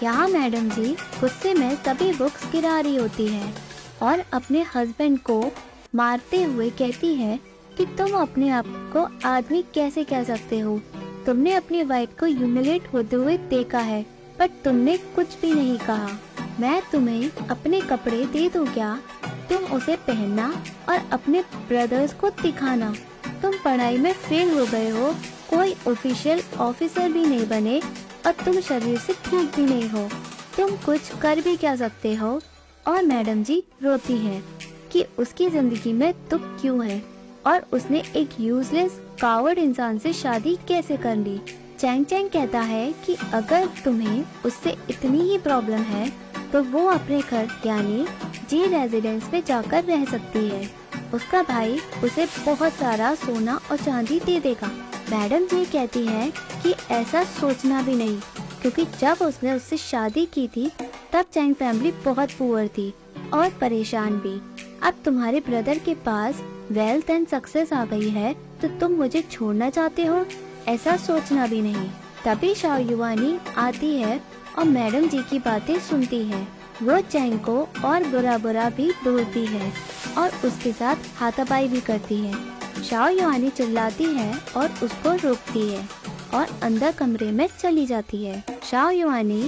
यहाँ मैडम जी गुस्से में सभी बुक्स गिरा रही होती है और अपने हस्बैंड को मारते हुए कहती है कि तुम अपने आप को आदमी कैसे कह सकते हो। तुमने अपनी वाइफ को ह्यूमिलेट होते हुए देखा है पर तुमने कुछ भी नहीं कहा। मैं तुम्हें अपने कपड़े दे दूं क्या? तुम उसे पहनना और अपने ब्रदर्स को दिखाना। तुम पढ़ाई में फेल हो गए हो, कोई ऑफिशियल ऑफिसर भी नहीं बने और तुम शरीर से ठीक भी नहीं हो। तुम कुछ कर भी क्या सकते हो? और मैडम जी रोती हैं कि उसकी जिंदगी में दुख क्यों है और उसने एक यूजलेस कावर्ड इंसान से शादी कैसे कर ली। चैंग चैंग कहता है कि अगर तुम्हें उससे इतनी ही प्रॉब्लम है तो वो अपने घर यानी जी रेजिडेंस में जाकर रह सकती है। उसका भाई उसे बहुत सारा सोना और चांदी दे देगा। मैडम जी कहती है कि ऐसा सोचना भी नहीं, क्योंकि जब उसने उससे शादी की थी तब चैंग फैमिली बहुत पुअर थी और परेशान भी। अब तुम्हारे ब्रदर के पास वेल्थ एंड सक्सेस आ गई है तो तुम मुझे छोड़ना चाहते हो? ऐसा सोचना भी नहीं। तभी शाओ युआनी आती है और मैडम जी की बातें सुनती है। वो चैंग को और बुरा बुरा भी बोलती है और उसके साथ हाथापाई भी करती है। शाओ युआनी चिल्लाती है और उसको रोकती है और अंदर कमरे में चली जाती है। शाओ युआनी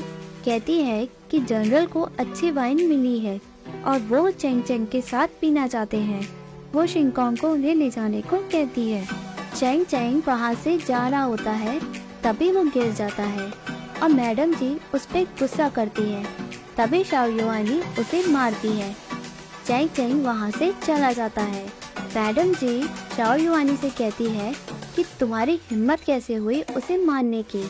कहती है कि जनरल को अच्छी वाइन मिली है और वो चैंग चैंग के साथ पीना चाहते हैं। वो शिंगकोंग को उन्हें ले जाने को कहती है। चैंग चैंग वहाँ से जा रहा होता है, तभी वो गिर जाता है और मैडम जी उस पर गुस्सा करती है। तभी शाओ युआनी उसे मारती है। चैंग चैंग वहाँ से चला जाता है। मैडम जी शाओ युआनी से कहती है कि तुम्हारी हिम्मत कैसे हुई उसे मारने की।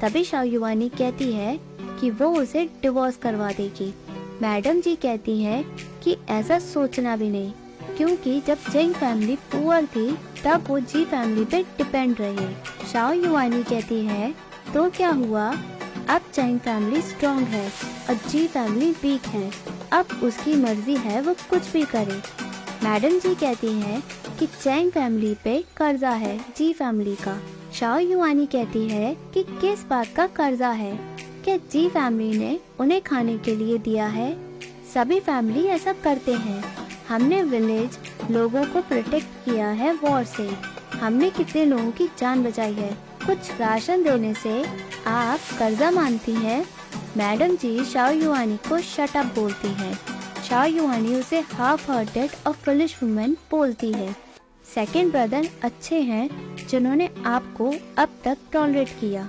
तभी शाओ युआनी कहती है कि वो उसे डिवोर्स करवा देगी। मैडम जी कहती है कि ऐसा सोचना भी नहीं, क्योंकि जब चैंग फैमिली पुअर थी तब वो जी फैमिली पे डिपेंड रही। शाओ युआनी कहती है तो क्या हुआ, अब चैंग फैमिली स्ट्रॉन्ग है और जी फैमिली वीक है। अब उसकी मर्जी है वो कुछ भी करे। मैडम जी कहती हैं कि चैंग फैमिली पे कर्जा है जी फैमिली का। शाओ युआनी कहती है कि किस बात का कर्जा है? क्या जी फैमिली ने उन्हें खाने के लिए दिया है? सभी फैमिली ऐसा करते हैं। हमने विलेज लोगों को प्रोटेक्ट किया है वॉर से। हमने कितने लोगों की जान बचाई है। कुछ राशन देने से आप कर्जा मानती हैं? मैडम जी शाओ युआनी को शट अप बोलती है। शाओ युआनी उसे हाफ हार्टेड और फुलिश वुमन बोलती है। सेकंड ब्रदर अच्छे हैं जिन्होंने आपको अब तक टॉलरेट किया।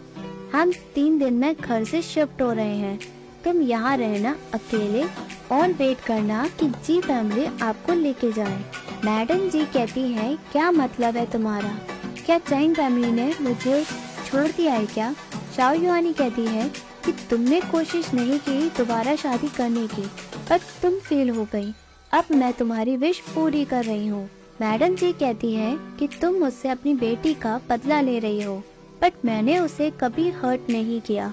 हम 3 दिन में घर से शिफ्ट हो रहे हैं। तुम यहाँ रहना अकेले और वेट करना कि जी फैमिली आपको लेके जाए। मैडम जी कहती है क्या मतलब है तुम्हारा? क्या चैंग फैमिली ने मुझे छोड़ दिया है क्या? शाओ युआनी कहती है कि तुमने कोशिश नहीं की दोबारा शादी करने की, पर तुम फेल हो गई। अब मैं तुम्हारी विश पूरी कर रही हूँ। मैडम जी कहती है कि तुम मुझसे अपनी बेटी का बदला ले रही हो, बट मैंने उसे कभी हर्ट नहीं किया।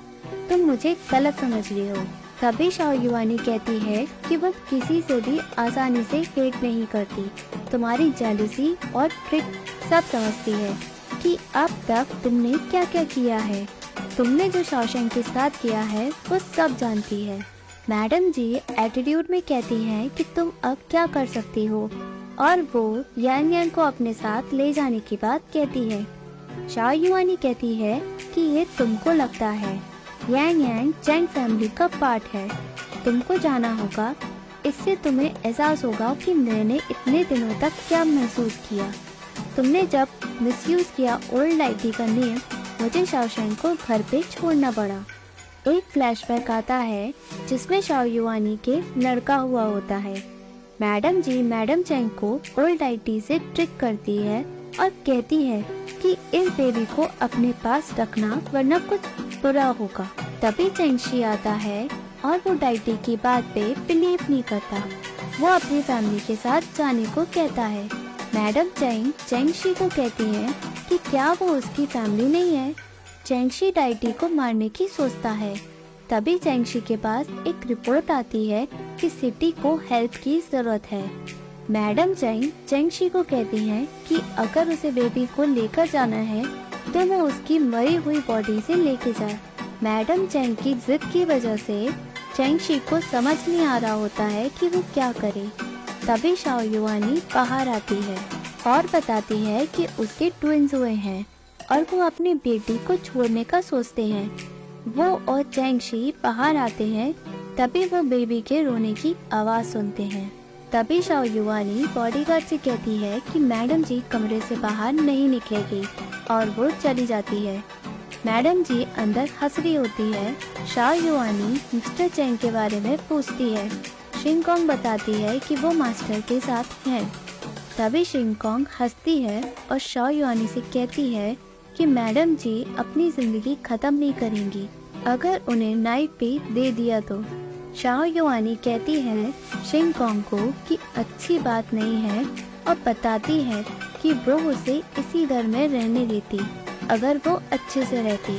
तुम मुझे गलत समझ रही हो। तभी शाओ युआनी कहती है कि वो किसी से भी आसानी से हेट नहीं करती। तुम्हारी जेलसी और ट्रिक सब समझती है कि अब तक तुमने क्या क्या किया है। तुमने जो शॉशैंक के साथ किया है वो सब जानती है। मैडम जी एटीट्यूड में कहती हैं कि तुम अब क्या कर सकती हो और वो यांग यांग को अपने साथ ले जाने की बात कहती है। शाओ युआनी कहती है कि ये तुमको लगता है यांग यांग चैंग फैमिली का पार्ट है। तुमको जाना होगा, इससे तुम्हें एहसास होगा कि मैंने इतने दिनों तक क्या महसूस किया। तुमने जब मिसयूज किया ओल्ड आईटी का नेम, मुझे शाओशैंग को घर पे छोड़ना पड़ा। एक फ्लैशबैक आता है जिसमें शाओ युआनी के लड़का हुआ होता है। मैडम जी मैडम चैंग को ओल्ड आईटी से ट्रिक करती है और कहती है कि इस बेबी को अपने पास रखना वरना कुछ बुरा होगा। तभी चैंगशी आता है और वो डाइटी की बात पे बिलीव नहीं करता। वो अपनी फैमिली के साथ जाने को कहता है। मैडम चैंग चैंगशी को कहती है कि क्या वो उसकी फैमिली नहीं है। चैंगशी डाइटी को मारने की सोचता है। तभी चैंगशी के पास एक रिपोर्ट आती है कि सिटी को हेल्प की जरूरत है। मैडम चैंग चैंगशी को कहती हैं कि अगर उसे बेबी को लेकर जाना है तो वो उसकी मरी हुई बॉडी से लेके जाए। मैडम चैंग की जिद की वजह से चैंग शी को समझ नहीं आ रहा होता है कि वो क्या करे। तभी शाओ युआनी बाहर आती है और बताती है कि उसके ट्विंस हुए हैं और वो अपनी बेटी को छोड़ने का सोचते हैं। वो और चैंग शी बाहर आते हैं, तभी वो बेबी के रोने की आवाज़ सुनते हैं। तभी शाओ युआनी बॉडीगार्ड से कहती है कि मैडम जी कमरे से बाहर नहीं निकलेगी और वो चली जाती है। मैडम जी अंदर हंस रही होती है। शाओ युआनी मिस्टर चैंग के बारे में पूछती है। शिंगकोंग बताती है कि वो मास्टर के साथ हैं। तभी शिंगकोंग हंसती है और शाओ युआनी से कहती है कि मैडम जी अपनी ज़िंदगी ख़त्म नहीं करेंगी अगर उन्हें नाइफ भी दे दिया तो। शाओ युआनी कहती है शिंगकोंग को कि अच्छी बात नहीं है और बताती है कि वो उसे इसी घर में रहने देती अगर वो अच्छे से रहती।